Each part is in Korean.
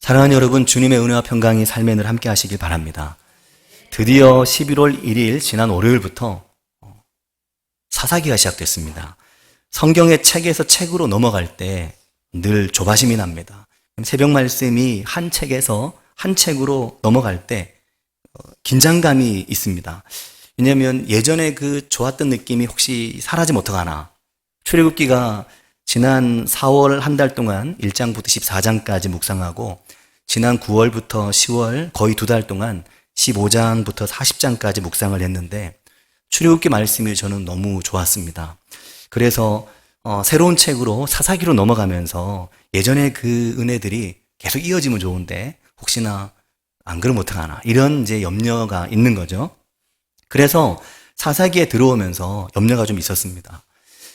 사랑하는 여러분, 주님의 은혜와 평강이 삶에 늘 함께 하시길 바랍니다. 드디어 11월 1일 지난 월요일부터 사사기가 시작됐습니다. 성경의 책에서 책으로 넘어갈 때 늘 조바심이 납니다. 새벽 말씀이 한 책에서 한 책으로 넘어갈 때 긴장감이 있습니다. 왜냐하면 예전에 그 좋았던 느낌이 혹시 사라지면 어떡하나. 출애굽기가 지난 4월 한 달 동안 1장부터 14장까지 묵상하고 지난 9월부터 10월 거의 2달 동안 15장부터 40장까지 묵상을 했는데 출애굽기 말씀이 저는 너무 좋았습니다. 그래서 새로운 책으로 사사기로 넘어가면서 예전에 그 은혜들이 계속 이어지면 좋은데 혹시나 안 그러면 어떡하나 이런 이제 염려가 있는 거죠. 그래서 사사기에 들어오면서 염려가 좀 있었습니다.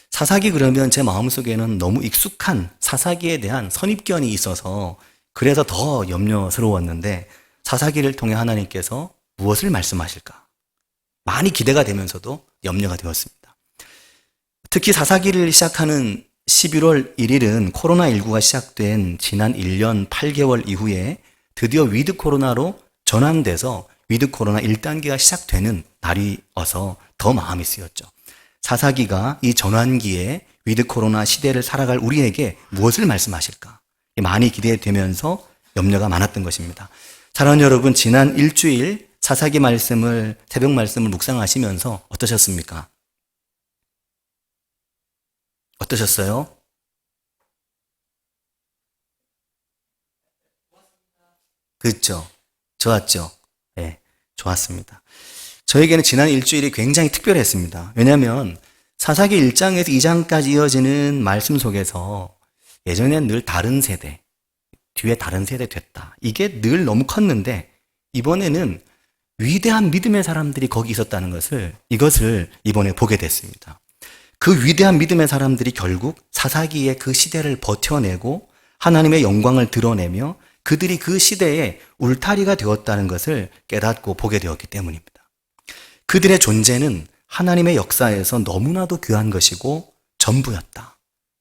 사사기 그러면 제 마음속에는 너무 익숙한 사사기에 대한 선입견이 있어서 그래서 더 염려스러웠는데 사사기를 통해 하나님께서 무엇을 말씀하실까? 많이 기대가 되면서도 염려가 되었습니다. 특히 사사기를 시작하는 11월 1일은 코로나19가 시작된 지난 1년 8개월 이후에 드디어 위드 코로나로 전환돼서 위드 코로나 1단계가 시작되는 날이어서 더 마음이 쓰였죠. 사사기가 이 전환기에 위드 코로나 시대를 살아갈 우리에게 무엇을 말씀하실까? 많이 기대되면서 염려가 많았던 것입니다. 사랑하는 여러분, 지난 일주일 사사기 말씀을, 새벽 말씀을 묵상하시면서 어떠셨습니까? 어떠셨어요? 그렇죠. 좋았죠. 네, 좋았습니다. 저에게는 지난 일주일이 굉장히 특별했습니다. 왜냐하면 사사기 1장에서 2장까지 이어지는 말씀 속에서 예전엔 늘 다른 세대, 뒤에 다른 세대 됐다. 이게 늘 너무 컸는데 이번에는 위대한 믿음의 사람들이 거기 있었다는 이것을 이번에 보게 됐습니다. 그 위대한 믿음의 사람들이 결국 사사기의 그 시대를 버텨내고 하나님의 영광을 드러내며 그들이 그 시대에 울타리가 되었다는 것을 깨닫고 보게 되었기 때문입니다. 그들의 존재는 하나님의 역사에서 너무나도 귀한 것이고 전부였다.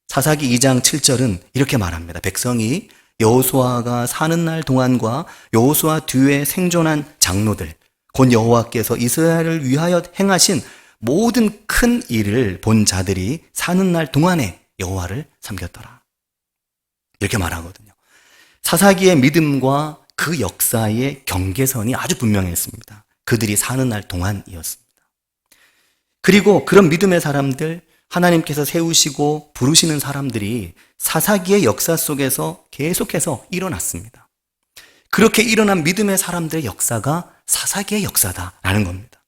사사기 2장 7절은 이렇게 말합니다. 백성이 여호수아가 사는 날 동안과 여호수아 뒤에 생존한 장로들, 곧 여호와께서 이스라엘을 위하여 행하신 모든 큰 일을 본 자들이 사는 날 동안에 여호와를 섬겼더라. 이렇게 말하거든요. 사사기의 믿음과 그 역사의 경계선이 아주 분명했습니다. 그들이 사는 날 동안이었습니다. 그리고 그런 믿음의 사람들, 하나님께서 세우시고 부르시는 사람들이 사사기의 역사 속에서 계속해서 일어났습니다. 그렇게 일어난 믿음의 사람들의 역사가 사사기의 역사다라는 겁니다.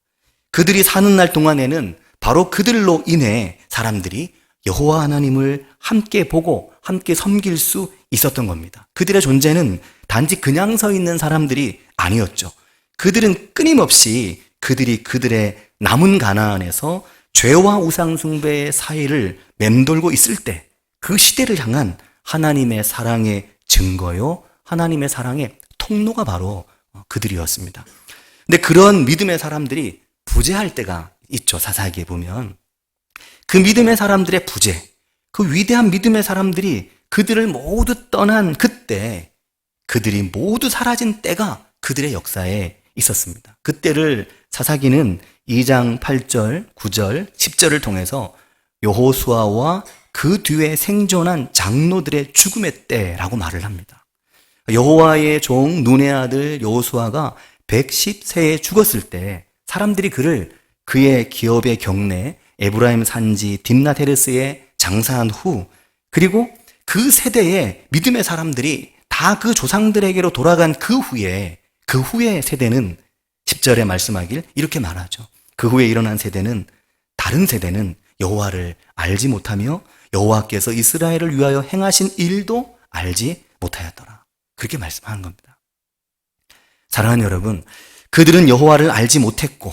그들이 사는 날 동안에는 바로 그들로 인해 사람들이 여호와 하나님을 함께 보고 함께 섬길 수 있었던 겁니다. 그들의 존재는 단지 그냥 서 있는 사람들이 아니었죠. 그들은 끊임없이 그들의 남은 가나안에서 죄와 우상 숭배의 사이를 맴돌고 있을 때 그 시대를 향한 하나님의 사랑의 증거요, 하나님의 사랑의 통로가 바로 그들이었습니다. 근데 그런 믿음의 사람들이 부재할 때가 있죠. 사사기에 보면 그 믿음의 사람들의 부재, 그 위대한 믿음의 사람들이 그들을 모두 떠난 그때 그들이 모두 사라진 때가 그들의 역사에 있었습니다. 그때를 사사기는 2장 8절, 9절, 10절을 통해서 여호수아와 그 뒤에 생존한 장로들의 죽음의 때라고 말을 합니다. 여호와의 종 눈의 아들 여호수아가 110세에 죽었을 때 사람들이 그의 기업의 경내 에브라임 산지 딥나테르스에 장사한 후, 그리고 그 세대의 믿음의 사람들이 다 그 조상들에게로 돌아간 그 후에 세대는 10절에 말씀하길 이렇게 말하죠. 그 후에 일어난 세대는, 다른 세대는 여호와를 알지 못하며 여호와께서 이스라엘을 위하여 행하신 일도 알지 못하였더라. 그렇게 말씀하는 겁니다. 사랑하는 여러분, 그들은 여호와를 알지 못했고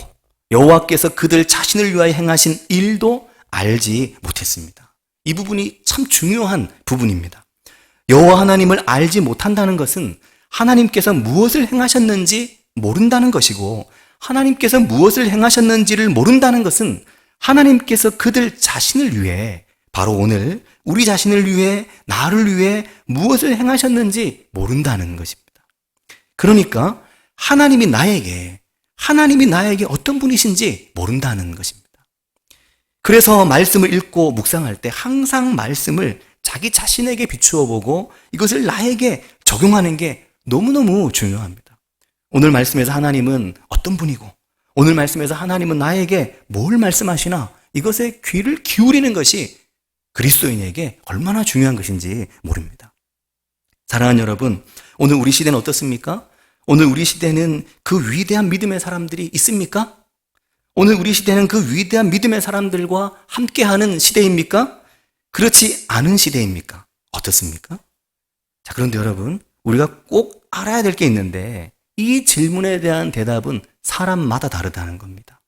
여호와께서 그들 자신을 위하여 행하신 일도 알지 못했습니다. 이 부분이 참 중요한 부분입니다. 여호와 하나님을 알지 못한다는 것은 하나님께서 무엇을 행하셨는지 모른다는 것이고, 하나님께서 무엇을 행하셨는지를 모른다는 것은 하나님께서 그들 자신을 위해 바로 오늘 우리 자신을 위해, 나를 위해 무엇을 행하셨는지 모른다는 것입니다. 그러니까 하나님이 나에게 어떤 분이신지 모른다는 것입니다. 그래서 말씀을 읽고 묵상할 때 항상 말씀을 자기 자신에게 비추어 보고 이것을 나에게 적용하는 게 너무너무 중요합니다. 오늘 말씀에서 하나님은 어떤 분이고, 오늘 말씀에서 하나님은 나에게 뭘 말씀하시나, 이것에 귀를 기울이는 것이 그리스도인에게 얼마나 중요한 것인지 모릅니다. 사랑하는 여러분, 오늘 우리 시대는 어떻습니까? 오늘 우리 시대는 그 위대한 믿음의 사람들이 있습니까? 오늘 우리 시대는 그 위대한 믿음의 사람들과 함께하는 시대입니까? 그렇지 않은 시대입니까? 어떻습니까? 자, 그런데 여러분, 우리가 꼭 알아야 될 게 있는데 이 질문에 대한 대답은 사람마다 다르다는 겁니다.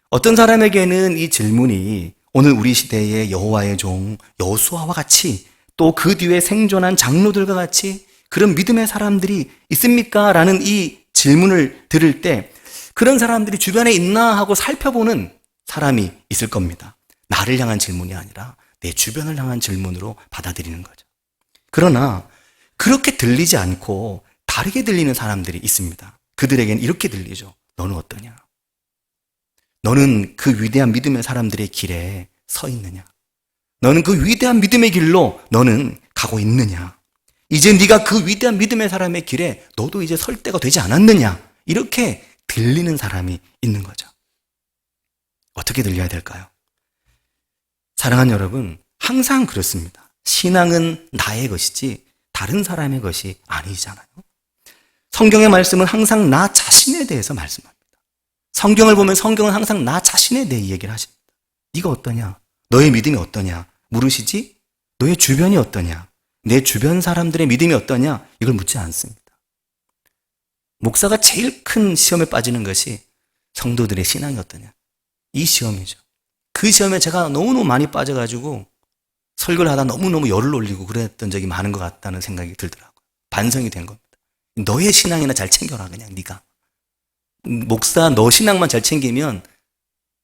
어떤 사람에게는 이 질문이 오늘 우리 시대의 여호와의 종 여호수아와 같이, 또 그 뒤에 생존한 장로들과 같이 그런 믿음의 사람들이 있습니까? 라는 이 질문을 들을 때 그런 사람들이 주변에 있나 하고 살펴보는 사람이 있을 겁니다. 나를 향한 질문이 아니라 내 주변을 향한 질문으로 받아들이는 거죠. 그러나 그렇게 들리지 않고 다르게 들리는 사람들이 있습니다. 그들에게는 이렇게 들리죠. 너는 어떠냐? 너는 그 위대한 믿음의 사람들의 길에 서 있느냐? 너는 그 위대한 믿음의 길로 너는 가고 있느냐? 이제 네가 그 위대한 믿음의 사람의 길에 너도 이제 설 때가 되지 않았느냐? 이렇게 들리는 사람이 있는 거죠. 어떻게 들려야 될까요? 사랑하는 여러분, 항상 그렇습니다. 신앙은 나의 것이지 다른 사람의 것이 아니잖아요. 성경의 말씀은 항상 나 자신에 대해서 말씀합니다. 성경을 보면 성경은 항상 나 자신에 대해 얘기를 하십니다. 네가 어떠냐? 너의 믿음이 어떠냐? 물으시지? 너의 주변이 어떠냐? 내 주변 사람들의 믿음이 어떠냐? 이걸 묻지 않습니다. 목사가 제일 큰 시험에 빠지는 것이 성도들의 신앙이 어떠냐? 이 시험이죠. 그 시험에 제가 너무너무 많이 빠져가지고 설교를 하다 너무너무 열을 올리고 그랬던 적이 많은 것 같다는 생각이 들더라고요. 반성이 된 겁니다. 너의 신앙이나 잘 챙겨라, 그냥 네가. 목사 너 신앙만 잘 챙기면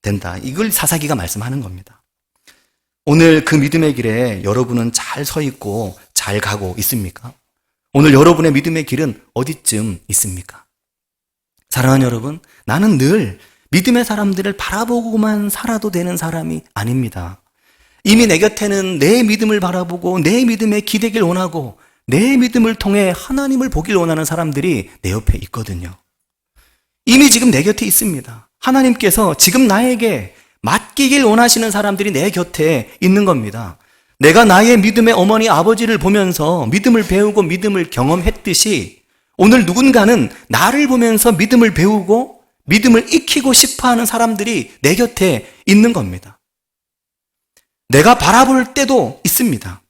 된다. 이걸 사사기가 말씀하는 겁니다. 오늘 그 믿음의 길에 여러분은 잘 서 있고 잘 가고 있습니까? 오늘 여러분의 믿음의 길은 어디쯤 있습니까? 사랑하는 여러분, 나는 늘 믿음의 사람들을 바라보고만 살아도 되는 사람이 아닙니다. 이미 내 곁에는 내 믿음을 바라보고 내 믿음에 기대길 원하고 내 믿음을 통해 하나님을 보길 원하는 사람들이 내 옆에 있거든요. 이미 지금 내 곁에 있습니다. 하나님께서 지금 나에게 맡기길 원하시는 사람들이 내 곁에 있는 겁니다. 내가 나의 믿음의 어머니 아버지를 보면서 믿음을 배우고 믿음을 경험했듯이 오늘 누군가는 나를 보면서 믿음을 배우고 믿음을 익히고 싶어하는 사람들이 내 곁에 있는 겁니다. 내가 바라볼 때도 있습니다.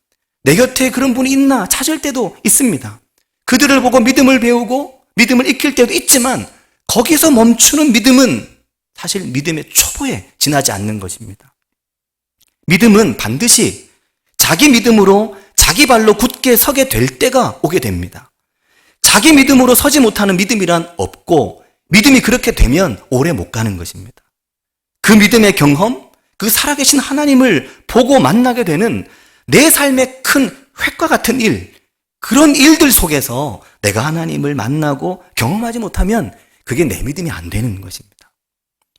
내 곁에 그런 분이 있나 찾을 때도 있습니다. 그들을 보고 믿음을 배우고 믿음을 익힐 때도 있지만 거기서 멈추는 믿음은 사실 믿음의 초보에 지나지 않는 것입니다. 믿음은 반드시 자기 믿음으로 자기 발로 굳게 서게 될 때가 오게 됩니다. 자기 믿음으로 서지 못하는 믿음이란 없고 믿음이 그렇게 되면 오래 못 가는 것입니다. 그 믿음의 경험, 그 살아계신 하나님을 보고 만나게 되는 내 삶의 큰 획과 같은 일, 그런 일들 속에서 내가 하나님을 만나고 경험하지 못하면 그게 내 믿음이 안 되는 것입니다.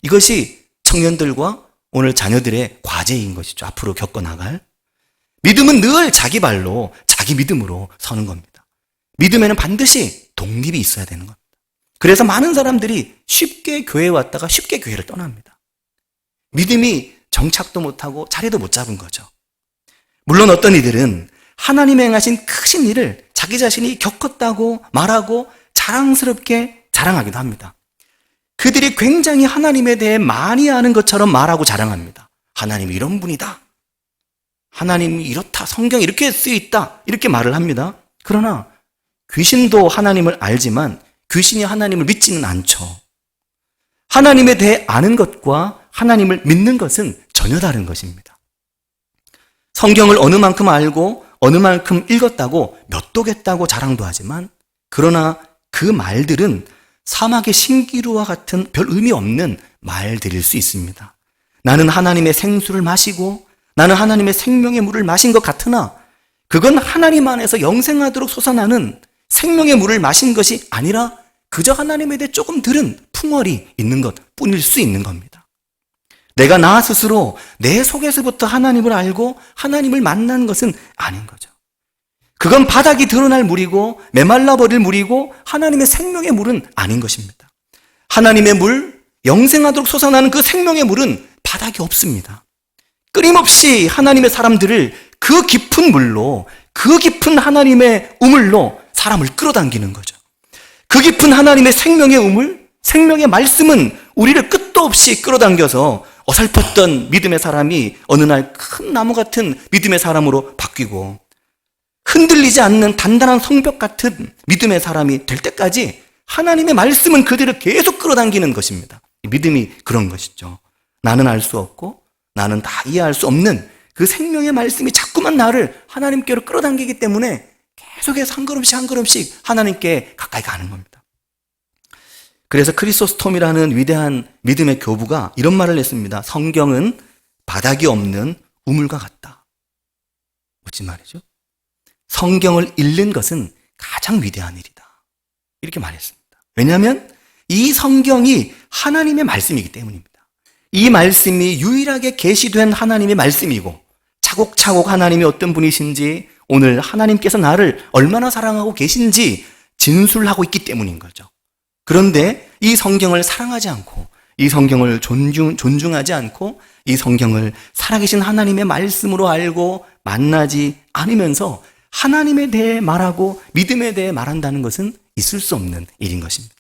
이것이 청년들과 오늘 자녀들의 과제인 것이죠. 앞으로 겪어나갈. 믿음은 늘 자기 발로 자기 믿음으로 서는 겁니다. 믿음에는 반드시 독립이 있어야 되는 겁니다. 그래서 많은 사람들이 쉽게 교회에 왔다가 쉽게 교회를 떠납니다. 믿음이 정착도 못하고 자리도 못 잡은 거죠. 물론 어떤 이들은 하나님의 행하신 크신 일을 자기 자신이 겪었다고 말하고 자랑스럽게 자랑하기도 합니다. 그들이 굉장히 하나님에 대해 많이 아는 것처럼 말하고 자랑합니다. 하나님이 이런 분이다. 하나님이 이렇다. 성경이 이렇게 쓰여있다. 이렇게 말을 합니다. 그러나 귀신도 하나님을 알지만 귀신이 하나님을 믿지는 않죠. 하나님에 대해 아는 것과 하나님을 믿는 것은 전혀 다른 것입니다. 성경을 어느 만큼 알고 어느 만큼 읽었다고 몇 독했다고 자랑도 하지만 그러나 그 말들은 사막의 신기루와 같은 별 의미 없는 말들일 수 있습니다. 나는 하나님의 생수를 마시고 나는 하나님의 생명의 물을 마신 것 같으나 그건 하나님 안에서 영생하도록 솟아나는 생명의 물을 마신 것이 아니라 그저 하나님에 대해 조금 들은 풍월이 있는 것 뿐일 수 있는 겁니다. 내가 나 스스로 내 속에서부터 하나님을 알고 하나님을 만난 것은 아닌 거죠. 그건 바닥이 드러날 물이고 메말라버릴 물이고 하나님의 생명의 물은 아닌 것입니다. 하나님의 물, 영생하도록 솟아나는 그 생명의 물은 바닥이 없습니다. 끊임없이 하나님의 사람들을 그 깊은 물로, 그 깊은 하나님의 우물로 사람을 끌어당기는 거죠. 그 깊은 하나님의 생명의 우물, 생명의 말씀은 우리를 끝도 없이 끌어당겨서 어설펐던 믿음의 사람이 어느 날 큰 나무 같은 믿음의 사람으로 바뀌고 흔들리지 않는 단단한 성벽 같은 믿음의 사람이 될 때까지 하나님의 말씀은 그들을 계속 끌어당기는 것입니다. 믿음이 그런 것이죠. 나는 알 수 없고 나는 다 이해할 수 없는 그 생명의 말씀이 자꾸만 나를 하나님께로 끌어당기기 때문에 계속해서 한 걸음씩 한 걸음씩 하나님께 가까이 가는 겁니다. 그래서 크리소스톰이라는 위대한 믿음의 교부가 이런 말을 했습니다. 성경은 바닥이 없는 우물과 같다. 멋진 말이죠. 성경을 읽는 것은 가장 위대한 일이다. 이렇게 말했습니다. 왜냐하면 이 성경이 하나님의 말씀이기 때문입니다. 이 말씀이 유일하게 계시된 하나님의 말씀이고 차곡차곡 하나님이 어떤 분이신지 오늘 하나님께서 나를 얼마나 사랑하고 계신지 진술하고 있기 때문인 거죠. 그런데 이 성경을 사랑하지 않고 이 성경을 존중하지 않고 이 성경을 살아계신 하나님의 말씀으로 알고 만나지 않으면서 하나님에 대해 말하고 믿음에 대해 말한다는 것은 있을 수 없는 일인 것입니다.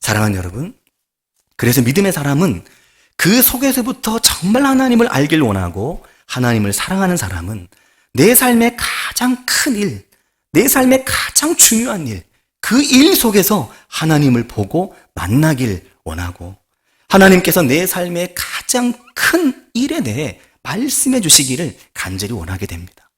사랑하는 여러분, 그래서 믿음의 사람은 그 속에서부터 정말 하나님을 알길 원하고 하나님을 사랑하는 사람은 내 삶의 가장 큰 일, 내 삶의 가장 중요한 일, 그 일 속에서 하나님을 보고 만나길 원하고 하나님께서 내 삶의 가장 큰 일에 대해 말씀해 주시기를 간절히 원하게 됩니다.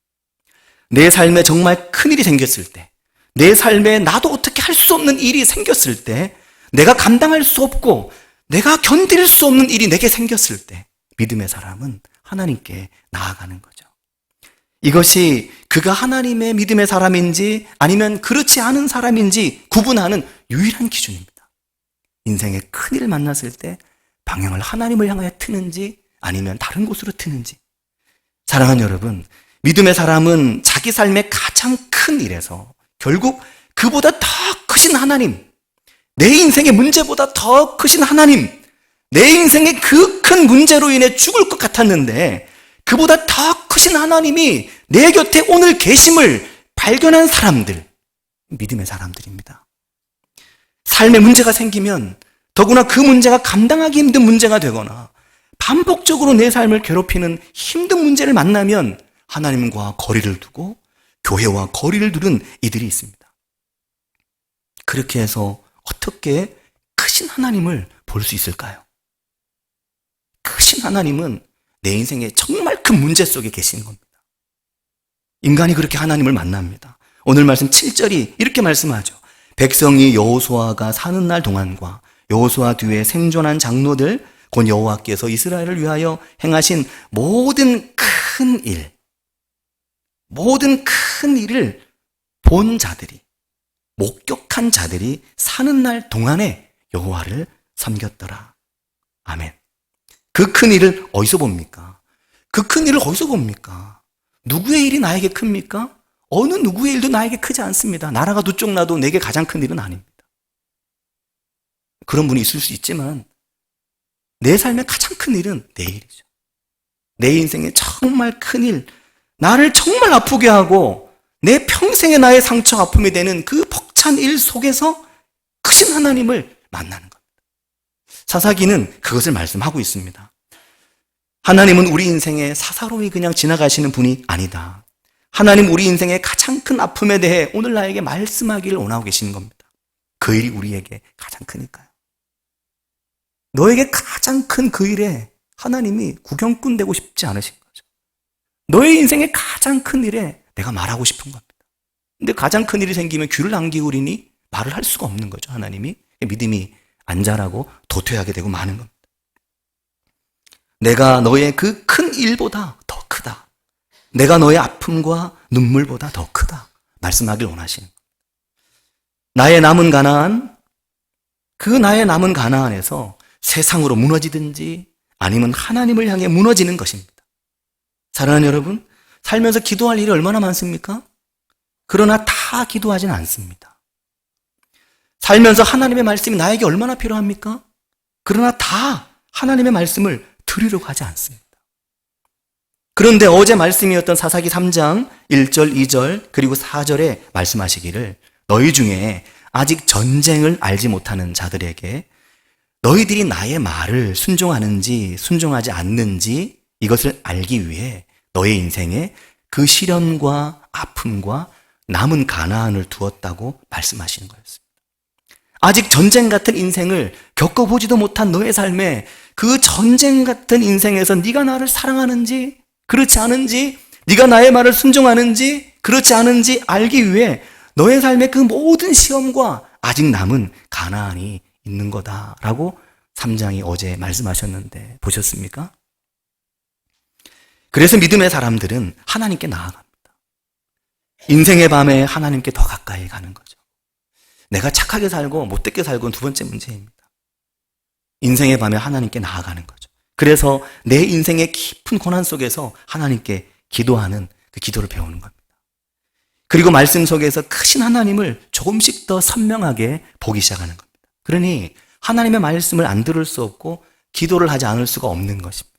내 삶에 정말 큰일이 생겼을 때, 내 삶에 나도 어떻게 할 수 없는 일이 생겼을 때, 내가 감당할 수 없고 내가 견딜 수 없는 일이 내게 생겼을 때 믿음의 사람은 하나님께 나아가는 거죠. 이것이 그가 하나님의 믿음의 사람인지 아니면 그렇지 않은 사람인지 구분하는 유일한 기준입니다. 인생의 큰일을 만났을 때 방향을 하나님을 향하여 트는지 아니면 다른 곳으로 트는지. 사랑하는 여러분, 믿음의 사람은 자기 삶의 가장 큰 일에서 결국 그보다 더 크신 하나님, 내 인생의 문제보다 더 크신 하나님, 내 인생의 그 큰 문제로 인해 죽을 것 같았는데 그보다 더 크신 하나님이 내 곁에 오늘 계심을 발견한 사람들, 믿음의 사람들입니다. 삶에 문제가 생기면 더구나 그 문제가 감당하기 힘든 문제가 되거나 반복적으로 내 삶을 괴롭히는 힘든 문제를 만나면 하나님과 거리를 두고 교회와 거리를 두는 이들이 있습니다. 그렇게 해서 어떻게 크신 하나님을 볼 수 있을까요? 크신 하나님은 내 인생에 정말 큰 문제 속에 계시는 겁니다. 인간이 그렇게 하나님을 만납니다. 오늘 말씀 7절이 이렇게 말씀하죠. 백성이 여호수아가 사는 날 동안과 여호수아 뒤에 생존한 장로들 곧 여호와께서 이스라엘을 위하여 행하신 모든 큰 일, 모든 큰 일을 본 자들이, 목격한 자들이 사는 날 동안에 여호와를 섬겼더라. 아멘. 그 큰 일을 어디서 봅니까? 그 큰 일을 어디서 봅니까? 누구의 일이 나에게 큽니까? 어느 누구의 일도 나에게 크지 않습니다. 나라가 두 쪽 나도 내게 가장 큰 일은 아닙니다. 그런 분이 있을 수 있지만 내 삶의 가장 큰 일은 내 일이죠. 내 인생의 정말 큰 일, 나를 정말 아프게 하고 내 평생의 나의 상처 아픔이 되는 그 벅찬 일 속에서 크신 하나님을 만나는 겁니다. 사사기는 그것을 말씀하고 있습니다. 하나님은 우리 인생에 사사로이 그냥 지나가시는 분이 아니다. 하나님 우리 인생의 가장 큰 아픔에 대해 오늘 나에게 말씀하기를 원하고 계시는 겁니다. 그 일이 우리에게 가장 크니까요. 너에게 가장 큰 그 일에 하나님이 구경꾼 되고 싶지 않으신 거죠. 너의 인생의 가장 큰 일에 내가 말하고 싶은 겁니다. 근데 가장 큰 일이 생기면 귀를 안 기울이니 말을 할 수가 없는 거죠. 하나님이 믿음이 안 자라고 도태하게 되고 마는 겁니다. 내가 너의 그 큰 일보다 더 큰 내가 너의 아픔과 눈물보다 더 크다. 말씀하길 원하시는 거예요. 나의 남은 가나안, 그 나의 남은 가나안에서 세상으로 무너지든지 아니면 하나님을 향해 무너지는 것입니다. 사랑하는 여러분, 살면서 기도할 일이 얼마나 많습니까? 그러나 다 기도하지는 않습니다. 살면서 하나님의 말씀이 나에게 얼마나 필요합니까? 그러나 다 하나님의 말씀을 들으려고 하지 않습니다. 그런데 어제 말씀이었던 사사기 3장 1절, 2절 그리고 4절에 말씀하시기를 너희 중에 아직 전쟁을 알지 못하는 자들에게 너희들이 나의 말을 순종하는지 순종하지 않는지 이것을 알기 위해 너의 인생에 그 시련과 아픔과 남은 가나안을 두었다고 말씀하시는 거였습니다. 아직 전쟁 같은 인생을 겪어보지도 못한 너의 삶에 그 전쟁 같은 인생에서 네가 나를 사랑하는지 그렇지 않은지, 네가 나의 말을 순종하는지 그렇지 않은지 알기 위해 너의 삶의 그 모든 시험과 아직 남은 가나안이 있는 거다라고 3장이 어제 말씀하셨는데 보셨습니까? 그래서 믿음의 사람들은 하나님께 나아갑니다. 인생의 밤에 하나님께 더 가까이 가는 거죠. 내가 착하게 살고 못되게 살고는 두 번째 문제입니다. 인생의 밤에 하나님께 나아가는 거죠. 그래서 내 인생의 깊은 고난 속에서 하나님께 기도하는 그 기도를 배우는 겁니다. 그리고 말씀 속에서 크신 하나님을 조금씩 더 선명하게 보기 시작하는 겁니다. 그러니 하나님의 말씀을 안 들을 수 없고 기도를 하지 않을 수가 없는 것입니다.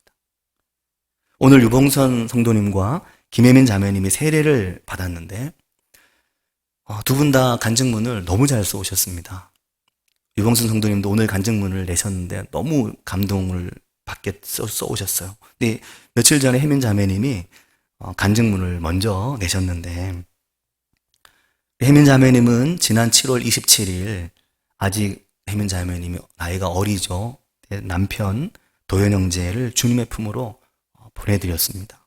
오늘 유봉선 성도님과 김혜민 자매님이 세례를 받았는데 두 분 다 간증문을 너무 잘 써오셨습니다. 유봉선 성도님도 오늘 간증문을 내셨는데 너무 감동을 받게 써오셨어요. 근데 며칠 전에 혜민 자매님이 간증문을 먼저 내셨는데 혜민 자매님은 지난 7월 27일 아직 혜민 자매님이 나이가 어리죠. 남편 도현 형제를 주님의 품으로 보내드렸습니다.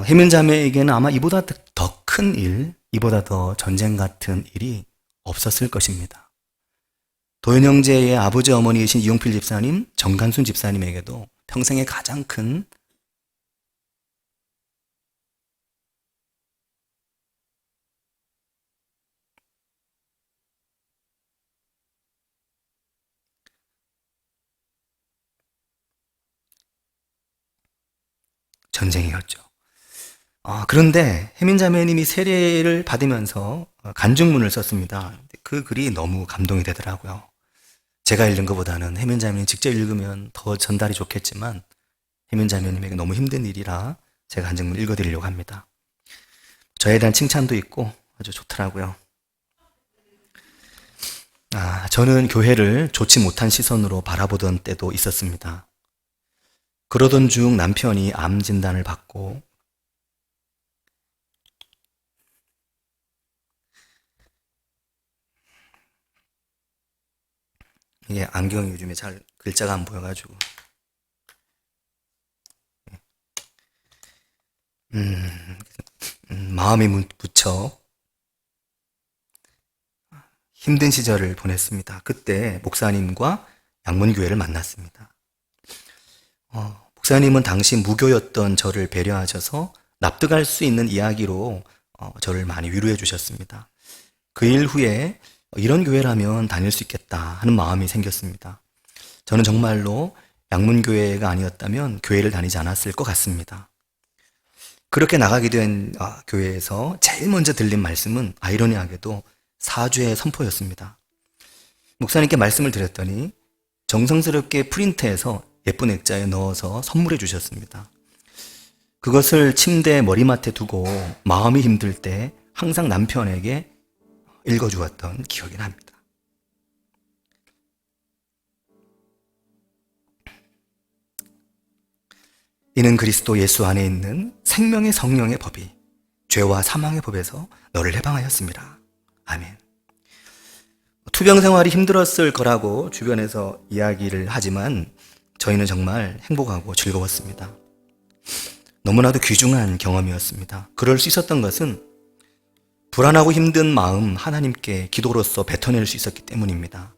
혜민 자매에게는 아마 이보다 더 큰 일, 이보다 더 전쟁 같은 일이 없었을 것입니다. 도현 형제의 아버지 어머니이신 이용필 집사님, 정간순 집사님에게도 평생의 가장 큰 전쟁이었죠. 그런데 혜민 자매님이 세례를 받으면서 간증문을 썼습니다. 그 글이 너무 감동이 되더라고요. 제가 읽는 것보다는 혜민 자매님 직접 읽으면 더 전달이 좋겠지만 혜민 자매님에게 너무 힘든 일이라 제가 간증문 읽어드리려고 합니다. 저에 대한 칭찬도 있고 아주 좋더라고요. 저는 교회를 좋지 못한 시선으로 바라보던 때도 있었습니다. 그러던 중 남편이 암 진단을 받고 이게 안경이 요즘에 잘 글자가 안 보여가지고 마음이 무척 힘든 시절을 보냈습니다. 그때 목사님과 양문교회를 만났습니다. 목사님은 당시 무교였던 저를 배려하셔서 납득할 수 있는 이야기로 저를 많이 위로해 주셨습니다. 그 일 후에 이런 교회라면 다닐 수 있겠다 하는 마음이 생겼습니다. 저는 정말로 양문교회가 아니었다면 교회를 다니지 않았을 것 같습니다. 그렇게 나가게 된 교회에서 제일 먼저 들린 말씀은 아이러니하게도 사죄의 선포였습니다. 목사님께 말씀을 드렸더니 정성스럽게 프린트해서 예쁜 액자에 넣어서 선물해 주셨습니다. 그것을 침대 머리맡에 두고 마음이 힘들 때 항상 남편에게 읽어주었던 기억이 납니다. 이는 그리스도 예수 안에 있는 생명의 성령의 법이 죄와 사망의 법에서 너를 해방하였습니다. 아멘. 투병 생활이 힘들었을 거라고 주변에서 이야기를 하지만 저희는 정말 행복하고 즐거웠습니다. 너무나도 귀중한 경험이었습니다. 그럴 수 있었던 것은 불안하고 힘든 마음 하나님께 기도로서 뱉어낼 수 있었기 때문입니다.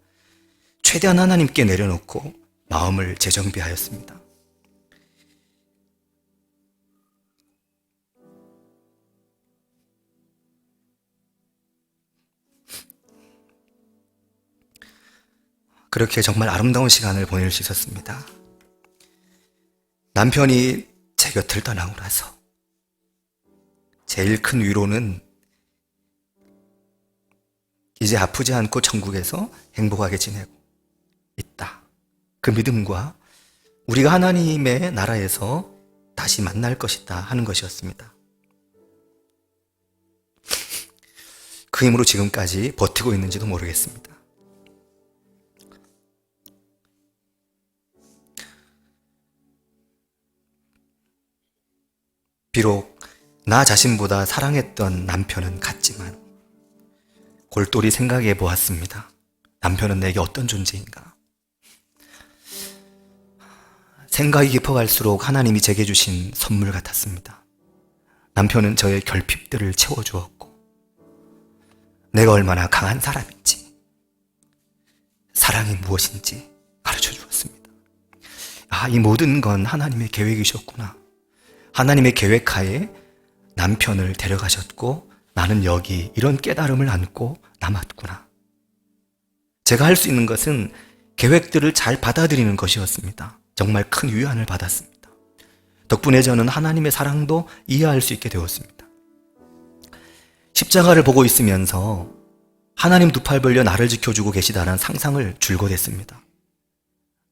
최대한 하나님께 내려놓고 마음을 재정비하였습니다. 그렇게 정말 아름다운 시간을 보낼 수 있었습니다. 남편이 제 곁을 떠나고 나서 제일 큰 위로는 이제 아프지 않고 천국에서 행복하게 지내고 있다. 그 믿음과 우리가 하나님의 나라에서 다시 만날 것이다 하는 것이었습니다. 그 힘으로 지금까지 버티고 있는지도 모르겠습니다. 비록 나 자신보다 사랑했던 남편은 같지만 골똘히 생각해 보았습니다. 남편은 내게 어떤 존재인가? 생각이 깊어갈수록 하나님이 제게 주신 선물 같았습니다. 남편은 저의 결핍들을 채워주었고 내가 얼마나 강한 사람인지 사랑이 무엇인지 가르쳐 주었습니다. 이 모든 건 하나님의 계획이셨구나. 하나님의 계획하에 남편을 데려가셨고 나는 여기 이런 깨달음을 안고 남았구나. 제가 할 수 있는 것은 계획들을 잘 받아들이는 것이었습니다. 정말 큰 위안을 받았습니다. 덕분에 저는 하나님의 사랑도 이해할 수 있게 되었습니다. 십자가를 보고 있으면서 하나님 두 팔 벌려 나를 지켜주고 계시다는 상상을 줄곧 했습니다.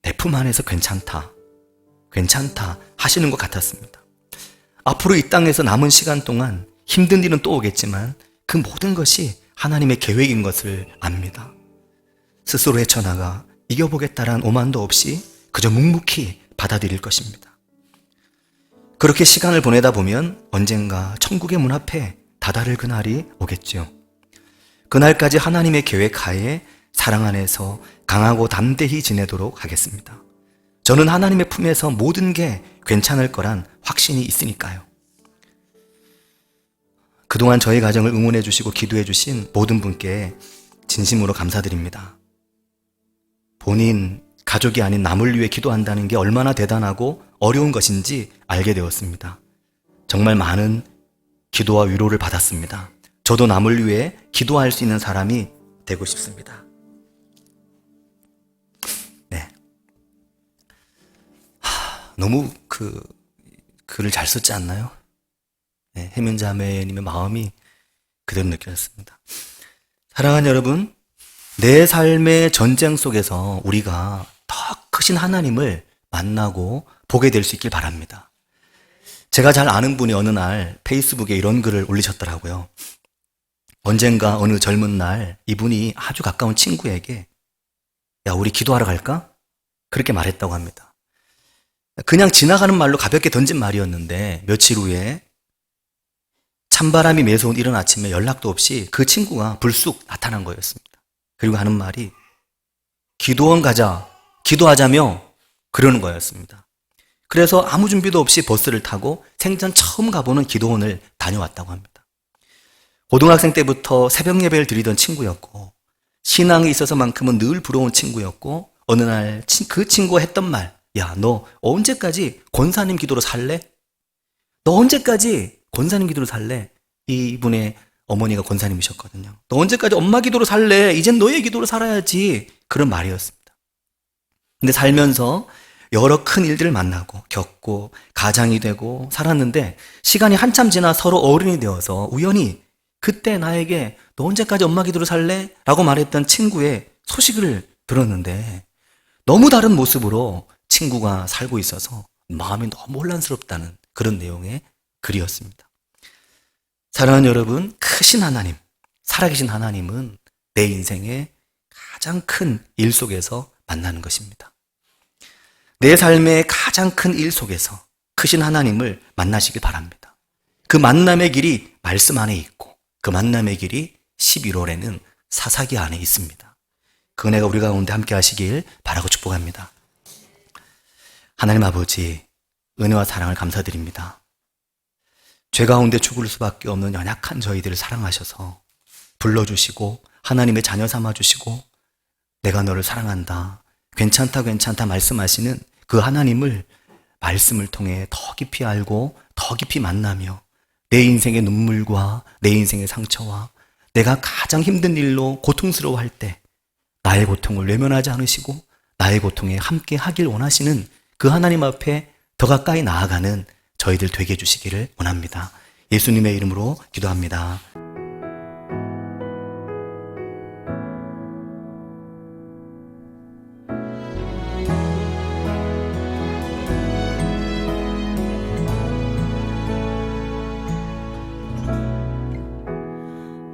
내 품 안에서 괜찮다 하시는 것 같았습니다. 앞으로 이 땅에서 남은 시간 동안 힘든 일은 또 오겠지만 그 모든 것이 하나님의 계획인 것을 압니다. 스스로 헤쳐나가 이겨보겠다란 오만도 없이 그저 묵묵히 받아들일 것입니다. 그렇게 시간을 보내다 보면 언젠가 천국의 문 앞에 다다를 그날이 오겠죠. 그날까지 하나님의 계획 하에 사랑 안에서 강하고 담대히 지내도록 하겠습니다. 저는 하나님의 품에서 모든 게 괜찮을 거란 확신이 있으니까요. 그동안 저희 가정을 응원해 주시고 기도해 주신 모든 분께 진심으로 감사드립니다. 본인, 가족이 아닌 남을 위해 기도한다는 게 얼마나 대단하고 어려운 것인지 알게 되었습니다. 정말 많은 기도와 위로를 받았습니다. 저도 남을 위해 기도할 수 있는 사람이 되고 싶습니다. 네. 너무 글을 잘 썼지 않나요? 네, 혜민 자매님의 마음이 그대로 느껴졌습니다. 사랑하는 여러분, 내 삶의 전쟁 속에서 우리가 더 크신 하나님을 만나고 보게 될 수 있길 바랍니다. 제가 잘 아는 분이 어느 날 페이스북에 이런 글을 올리셨더라고요. 언젠가 어느 젊은 날 이분이 아주 가까운 친구에게 야, 우리 기도하러 갈까? 그렇게 말했다고 합니다. 그냥 지나가는 말로 가볍게 던진 말이었는데 며칠 후에 찬바람이 매서운 이른 아침에 연락도 없이 그 친구가 불쑥 나타난 거였습니다. 그리고 하는 말이 기도원 가자, 기도하자며 그러는 거였습니다. 그래서 아무 준비도 없이 버스를 타고 생전 처음 가보는 기도원을 다녀왔다고 합니다. 고등학생 때부터 새벽 예배를 드리던 친구였고 신앙에 있어서만큼은 늘 부러운 친구였고 어느 날 그 친구가 했던 말, 야, 너 언제까지 권사님 기도로 살래? 너 언제까지 권사님 기도로 살래? 이분의 어머니가 권사님이셨거든요. 너 언제까지 엄마 기도로 살래? 이젠 너의 기도로 살아야지. 그런 말이었습니다. 근데 살면서 여러 큰 일들을 만나고 겪고 가장이 되고 살았는데 시간이 한참 지나 서로 어른이 되어서 우연히 그때 나에게 너 언제까지 엄마 기도로 살래? 라고 말했던 친구의 소식을 들었는데 너무 다른 모습으로 친구가 살고 있어서 마음이 너무 혼란스럽다는 그런 내용의 글이었습니다. 사랑하는 여러분, 크신 하나님, 살아계신 하나님은 내 인생의 가장 큰 일 속에서 만나는 것입니다. 내 삶의 가장 큰 일 속에서 크신 하나님을 만나시길 바랍니다. 그 만남의 길이 말씀 안에 있고 그 만남의 길이 11월에는 사사기 안에 있습니다. 그 은혜가 우리 가운데 함께 하시길 바라고 축복합니다. 하나님 아버지, 은혜와 사랑을 감사드립니다. 죄 가운데 죽을 수밖에 없는 연약한 저희들을 사랑하셔서 불러주시고 하나님의 자녀 삼아주시고 내가 너를 사랑한다, 괜찮다 말씀하시는 그 하나님을 말씀을 통해 더 깊이 알고 더 깊이 만나며 내 인생의 눈물과 내 인생의 상처와 내가 가장 힘든 일로 고통스러워할 때 나의 고통을 외면하지 않으시고 나의 고통에 함께 하길 원하시는 그 하나님 앞에 더 가까이 나아가는 저희들 되게 해주시기를 원합니다. 예수님의 이름으로 기도합니다.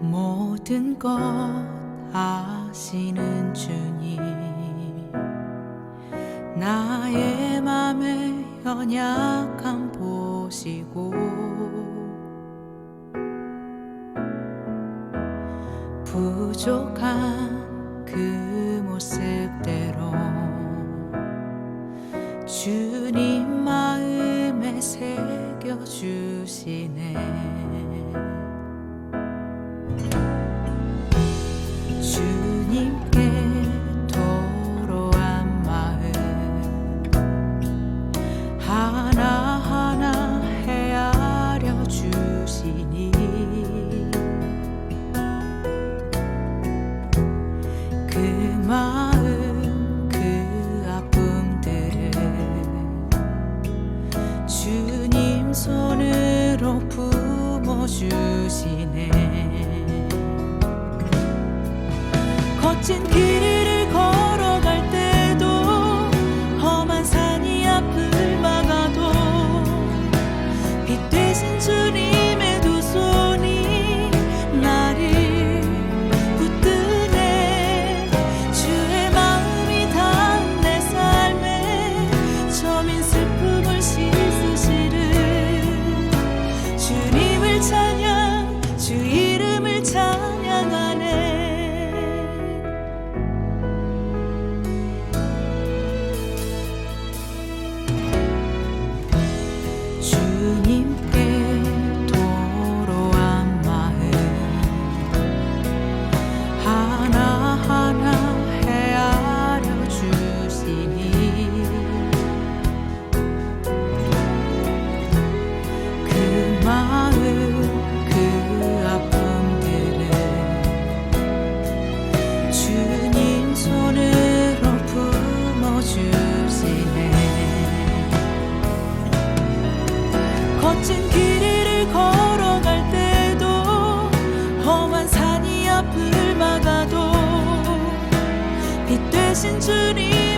모든 것 아시는 주님, 나의 맘의 연약함 보시고 부족한 그 모습대로 주님 마음에 새겨주시네. 주님께 토로한 마음 하나하나 헤아려 주시니 그 마음 그 아픔들을 주님 손으로 품어주시네. 거친 길을 걸어갈 때도 험한 산이 앞을 막아도 빛 되신 주님의 두 손이 나를 붙드네. 주의 마음이 닿은 내 삶에 저민 슬픔을 씻으시는 주님을 찬양, 주 이름을 찬양하네. 주님께 토로한 마음 하나하나 헤아려 주시니 그 마음 그 아픔들을 주님 손으로 품어주시네. 거친 길을 걸어갈 때도 험한 산이 앞을 막아도 빛 되신 주님